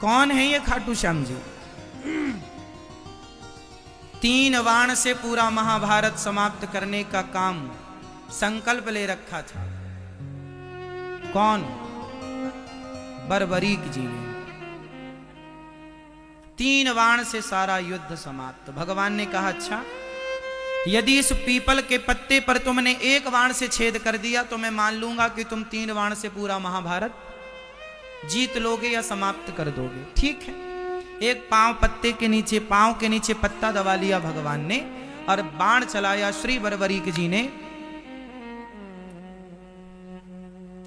कौन है ये खाटू श्याम जी? 3 बाण से पूरा महाभारत समाप्त करने का काम संकल्प ले रखा था। कौन? बर्बरीक जी ने। 3 बाण से सारा युद्ध समाप्त। भगवान ने कहा अच्छा, यदि इस पीपल के पत्ते पर तुमने 1 बाण से छेद कर दिया तो मैं मान लूंगा कि तुम 3 बाण से पूरा महाभारत जीत लोगे या समाप्त कर दोगे। ठीक है। एक पांव के नीचे पत्ता दबा लिया भगवान ने और बाण चलाया। श्री बर्बरीक जी ने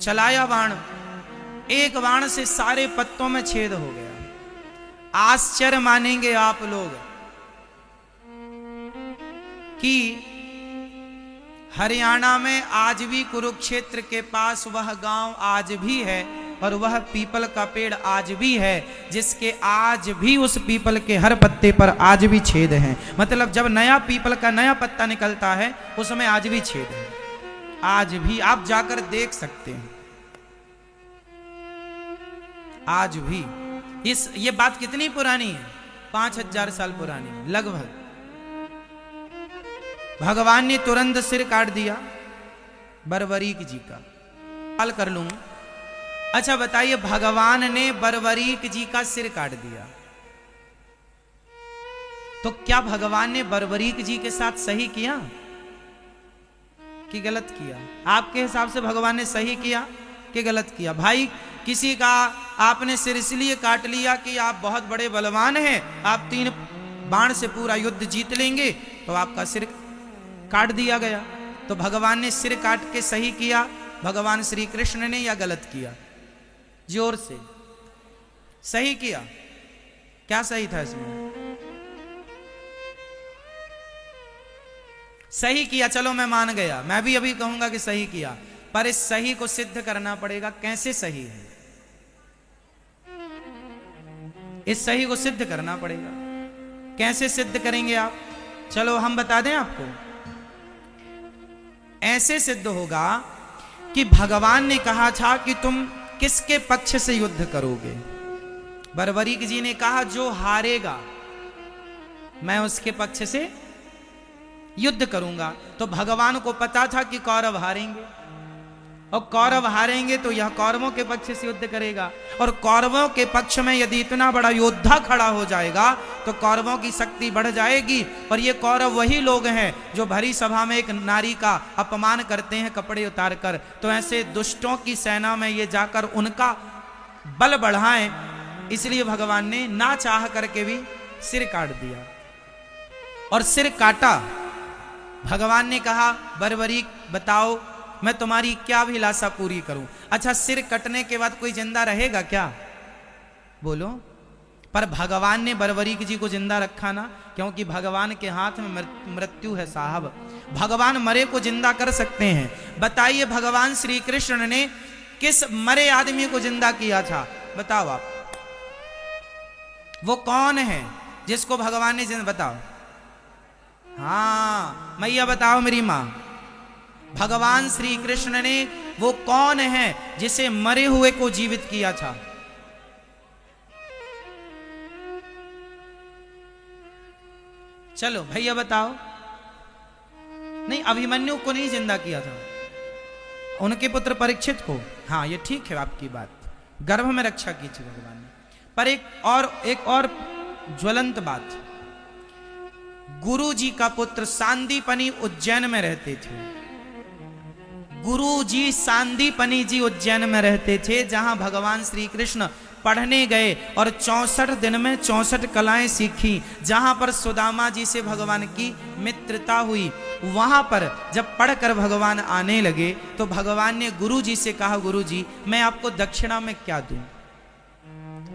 चलाया बाण। 1 बाण से सारे पत्तों में छेद हो गया। आश्चर्य मानेंगे आप लोग कि हरियाणा में आज भी कुरुक्षेत्र के पास वह गांव आज भी है और वह पीपल का पेड़ आज भी है, जिसके आज भी उस पीपल के हर पत्ते पर आज भी छेद हैं। मतलब जब नया पीपल का नया पत्ता निकलता है उसमें आज भी छेद है। आज भी आप जाकर देख सकते हैं। आज भी ये बात कितनी पुरानी है? 5000 साल पुरानी लगभग। भगवान ने तुरंत सिर काट दिया बर्बरीक जी का। सवाल कर लूं, अच्छा बताइए, भगवान ने बर्बरीक जी का सिर काट दिया तो क्या भगवान ने बर्बरीक जी के साथ सही किया कि गलत किया? आपके हिसाब से भगवान ने सही किया कि गलत किया? भाई, किसी का आपने सिर इसलिए काट लिया कि आप बहुत बड़े बलवान हैं, आप 3 बाण से पूरा युद्ध जीत लेंगे, तो आपका सिर काट दिया गया। तो भगवान ने सिर काट के सही किया भगवान श्री कृष्ण ने या गलत किया? जोर से। सही किया। क्या सही था इसमें? सही किया। चलो मैं मान गया, मैं भी अभी कहूंगा कि सही किया, पर इस सही को सिद्ध करना पड़ेगा। कैसे सही है? इस सही को सिद्ध करना पड़ेगा। कैसे सिद्ध करेंगे आप? चलो हम बता दें आपको। ऐसे सिद्ध होगा कि भगवान ने कहा था कि तुम किसके पक्ष से युद्ध करोगे? बर्बरीक जी ने कहा जो हारेगा मैं उसके पक्ष से युद्ध करूंगा। तो भगवान को पता था कि कौरव हारेंगे, और कौरव हारेंगे तो यह कौरवों के पक्ष से युद्ध करेगा, और कौरवों के पक्ष में यदि इतना बड़ा योद्धा खड़ा हो जाएगा तो कौरवों की शक्ति बढ़ जाएगी। और ये कौरव वही लोग हैं जो भरी सभा में एक नारी का अपमान करते हैं कपड़े उतार कर। तो ऐसे दुष्टों की सेना में ये जाकर उनका बल बढ़ाएं, इसलिए भगवान ने ना चाह करके भी सिर काट दिया। और सिर काटा। भगवान ने कहा बर्बरीक बताओ मैं तुम्हारी क्या अभिलाषा पूरी करूं? अच्छा, सिर कटने के बाद कोई जिंदा रहेगा क्या? बोलो। पर भगवान ने बर्बरीक जी को जिंदा रखा ना, क्योंकि भगवान के हाथ में मृत्यु है साहब। भगवान मरे को जिंदा कर सकते हैं। बताइए भगवान श्री कृष्ण ने किस मरे आदमी को जिंदा किया था? बताओ आप। वो कौन है जिसको भगवान ने जिंदा? बताओ। हाँ मैया बताओ मेरी मां। भगवान श्री कृष्ण ने वो कौन है जिसे मरे हुए को जीवित किया था? चलो भैया बताओ। नहीं, अभिमन्यु को नहीं जिंदा किया था, उनके पुत्र परीक्षित को। हाँ ये ठीक है आपकी बात, गर्भ में रक्षा की थी भगवान ने। पर एक और ज्वलंत बात, गुरु जी का पुत्र सांदीपनी उज्जैन में रहते थे। गुरु जी सांदीपनी जी उज्जैन में रहते थे, जहां भगवान श्री कृष्ण पढ़ने गए और 64 दिन में 64 कलाएं सीखी। जहां पर सुदामा जी से भगवान की मित्रता हुई, वहां पर जब पढ़कर भगवान आने लगे तो भगवान ने गुरु जी से कहा, गुरु जी मैं आपको दक्षिणा में क्या दूं?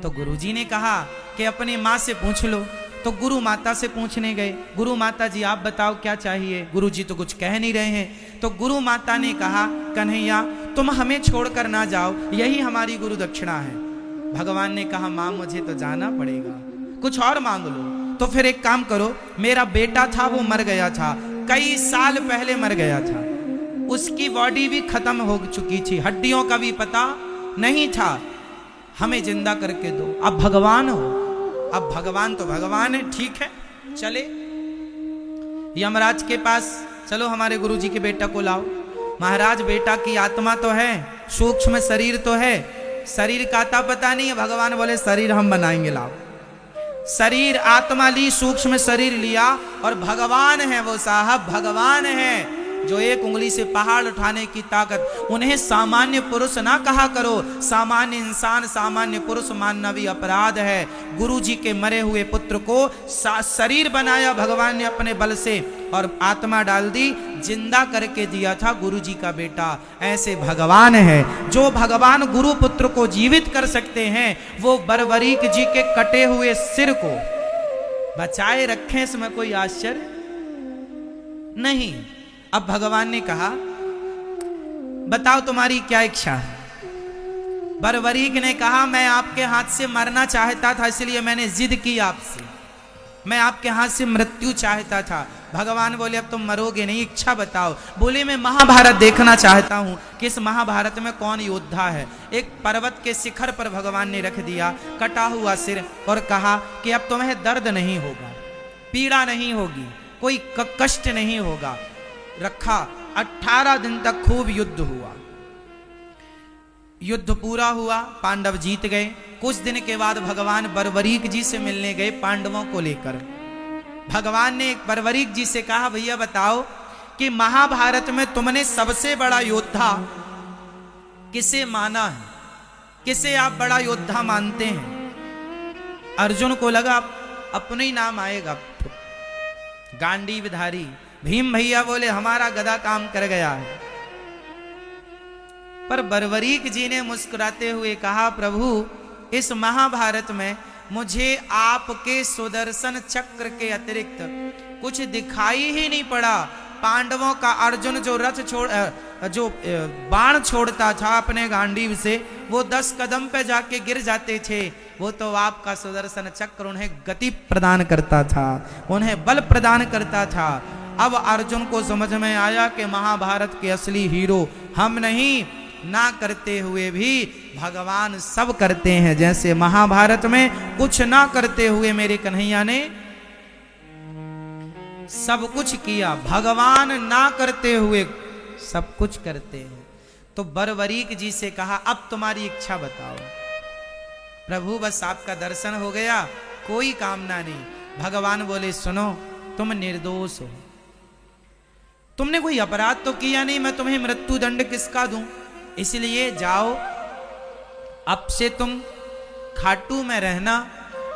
तो गुरु जी ने कहा कि अपनी मां से पूछ लो। तो गुरु माता से पूछने गए, गुरु माता जी आप बताओ क्या चाहिए? गुरु जी तो कुछ कह नहीं रहे हैं। तो गुरु माता ने कहा, कन्हैया तुम हमें छोड़कर ना जाओ, यही हमारी गुरु दक्षिणा है। भगवान ने कहा, मां मुझे तो जाना पड़ेगा, कुछ और मांग लो। तो फिर एक काम करो, मेरा बेटा था वो मर गया था, कई साल पहले मर गया था, उसकी बॉडी भी खत्म हो चुकी थी, हड्डियों का भी पता नहीं था। हमें जिंदा करके दो। अब भगवान हो, अब भगवान तो भगवान है, ठीक है चले यमराज के पास, चलो हमारे गुरुजी के बेटा को लाओ। महाराज बेटा की आत्मा तो है, सूक्ष्म शरीर तो है, शरीर का आता पता नहीं है। भगवान बोले शरीर हम बनाएंगे, लाओ। शरीर आत्मा ली, सूक्ष्म शरीर लिया, और भगवान है वो साहब, भगवान है जो एक उंगली से पहाड़ उठाने की ताकत। उन्हें सामान्य पुरुष ना कहा करो, सामान्य इंसान सामान्य पुरुष मानना भी अपराध है। गुरुजी के मरे हुए पुत्र को शरीर बनाया भगवान ने अपने बल से, और आत्मा डाल दी, जिंदा करके दिया था गुरुजी का बेटा। ऐसे भगवान है, जो भगवान गुरु पुत्र को जीवित कर सकते हैं, वो बरबरीक जी के कटे हुए सिर को बचाए रखें, इसमें कोई आश्चर्य नहीं। अब भगवान ने कहा बताओ तुम्हारी क्या इच्छा है। बरबरीक ने कहा मैं आपके हाथ से मरना चाहता था, इसलिए मैंने जिद की आपसे, मैं आपके हाथ से मृत्यु चाहता था। भगवान बोले अब तुम मरोगे नहीं, इच्छा बताओ। बोले मैं महाभारत देखना चाहता हूं कि इस महाभारत में कौन योद्धा है। एक पर्वत के शिखर पर भगवान ने रख दिया कटा हुआ सिर, और कहा कि अब तुम्हें दर्द नहीं होगा, पीड़ा नहीं होगी, कोई कष्ट नहीं होगा। रखा, 18 दिन तक खूब युद्ध हुआ। युद्ध पूरा हुआ, पांडव जीत गए। कुछ दिन के बाद भगवान बरबरीक जी से मिलने गए पांडवों को लेकर। भगवान ने बरबरीक जी से कहा भैया बताओ कि महाभारत में तुमने सबसे बड़ा योद्धा किसे माना है, किसे आप बड़ा योद्धा मानते हैं। अर्जुन को लगा अपने ही नाम आएगा, गांडीवधारी। भीम भैया बोले हमारा गदा काम कर गया है। पर बरबरीक जी ने मुस्कुराते हुए कहा प्रभु इस महाभारत में मुझे आपके सुदर्शन चक्र के अतिरिक्त कुछ दिखाई ही नहीं पड़ा। पांडवों का अर्जुन जो जो बाण छोड़ता था अपने गांडीव से, वो 10 कदम पे जाके गिर जाते थे। वो तो आपका सुदर्शन चक्र उन्हें गति प्रदान करता था, उन्हें बल प्रदान करता था। अब अर्जुन को समझ में आया कि महाभारत के असली हीरो हम नहीं, ना करते हुए भी भगवान सब करते हैं। जैसे महाभारत में कुछ ना करते हुए मेरे कन्हैया ने सब कुछ किया, भगवान ना करते हुए सब कुछ करते हैं। तो बरबरीक जी से कहा अब तुम्हारी इच्छा बताओ। प्रभु बस आपका दर्शन हो गया, कोई कामना नहीं। भगवान बोले सुनो तुम निर्दोष हो, तुमने कोई अपराध तो किया नहीं, मैं तुम्हें मृत्यु दंड किसका दूं। इसलिए जाओ अब से तुम खाटू में रहना,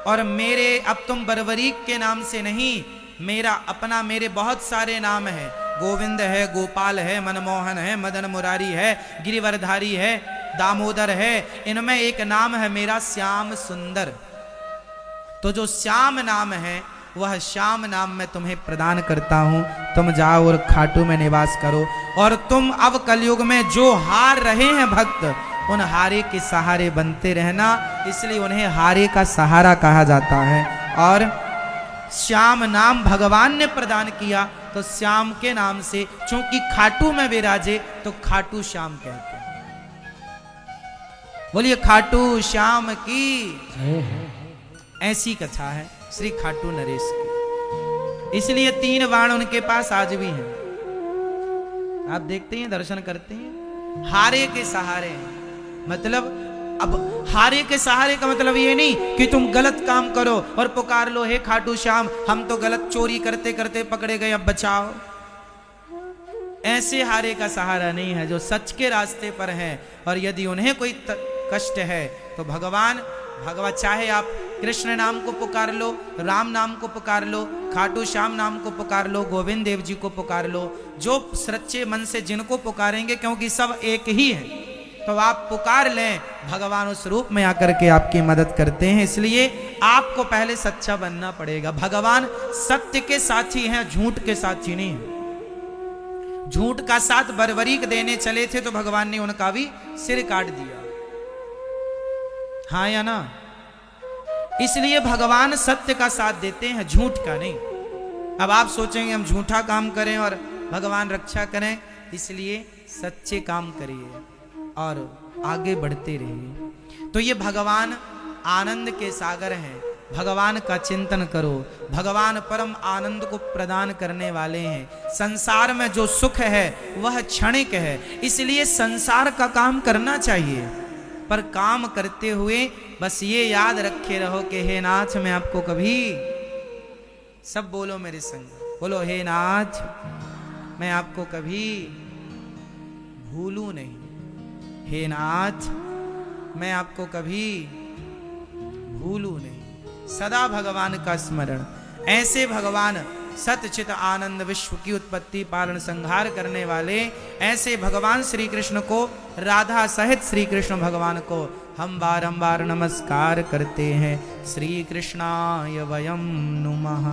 और मेरे अब तुम बरबरीक के नाम से नहीं, मेरा अपना मेरे बहुत सारे नाम है। गोविंद है, गोपाल है, मनमोहन है, मदन मुरारी है, गिरिवरधारी है, दामोदर है। इनमें एक नाम है मेरा श्याम सुंदर। तो जो श्याम नाम है वह श्याम नाम मैं तुम्हें प्रदान करता हूं। तुम जाओ और खाटू में निवास करो। और तुम अब कलयुग में जो हार रहे हैं भक्त, उन हारे के सहारे बनते रहना। इसलिए उन्हें हारे का सहारा कहा जाता है। और श्याम नाम भगवान ने प्रदान किया, तो श्याम के नाम से चूंकि खाटू में विराजे तो खाटू श्याम कहते हैं। बोलिए खाटू श्याम की। ऐसी कथा है श्री खाटू नरेश की। इसलिए 3 बाण उनके पास आज भी हैं। आप देखते हैं, दर्शन करते हैं, हारे के सहारे हैं। मतलब अब हारे के सहारे का मतलब ये नहीं कि तुम गलत काम करो और पुकार लो हे खाटू श्याम हम तो गलत चोरी करते करते पकड़े गए अब बचाओ। ऐसे हारे का सहारा नहीं है, जो सच के रास्ते पर है। और यदि उन्हें कोई कष्ट है तो भगवान चाहे आप कृष्ण नाम को पुकार लो, राम नाम को पुकार लो, खाटू श्याम नाम को पुकार लो, गोविंद देव जी को पुकार लो, जो सच्चे मन से जिनको पुकारेंगे, क्योंकि सब एक ही है, तो आप पुकार लें, भगवान उस रूप में आकर के आपकी मदद करते हैं। इसलिए आपको पहले सच्चा बनना पड़ेगा। भगवान सत्य के साथी हैं, झूठ के साथी नहीं है। झूठ का साथ बरबरीक देने चले थे तो भगवान ने उनका भी सिर काट दिया, हाँ या ना। इसलिए भगवान सत्य का साथ देते हैं, झूठ का नहीं। अब आप सोचेंगे हम झूठा काम करें और भगवान रक्षा करें, इसलिए सच्चे काम करिए और आगे बढ़ते रहिए। तो ये भगवान आनंद के सागर हैं। भगवान का चिंतन करो, भगवान परम आनंद को प्रदान करने वाले हैं। संसार में जो सुख है वह क्षणिक है, इसलिए संसार का काम करना चाहिए, पर काम करते हुए बस ये याद रखे रहो कि हे नाथ मैं आपको कभी, सब बोलो मेरे संग, बोलो हे नाथ मैं आपको कभी भूलूं नहीं, हे नाथ मैं आपको कभी भूलूं नहीं। सदा भगवान का स्मरण। ऐसे भगवान सतचित आनंद विश्व की उत्पत्ति पालन संहार करने वाले ऐसे भगवान श्री कृष्ण को, राधा सहित श्री कृष्ण भगवान को हम बारंबार नमस्कार करते हैं। श्री कृष्णाय वयम नुमः।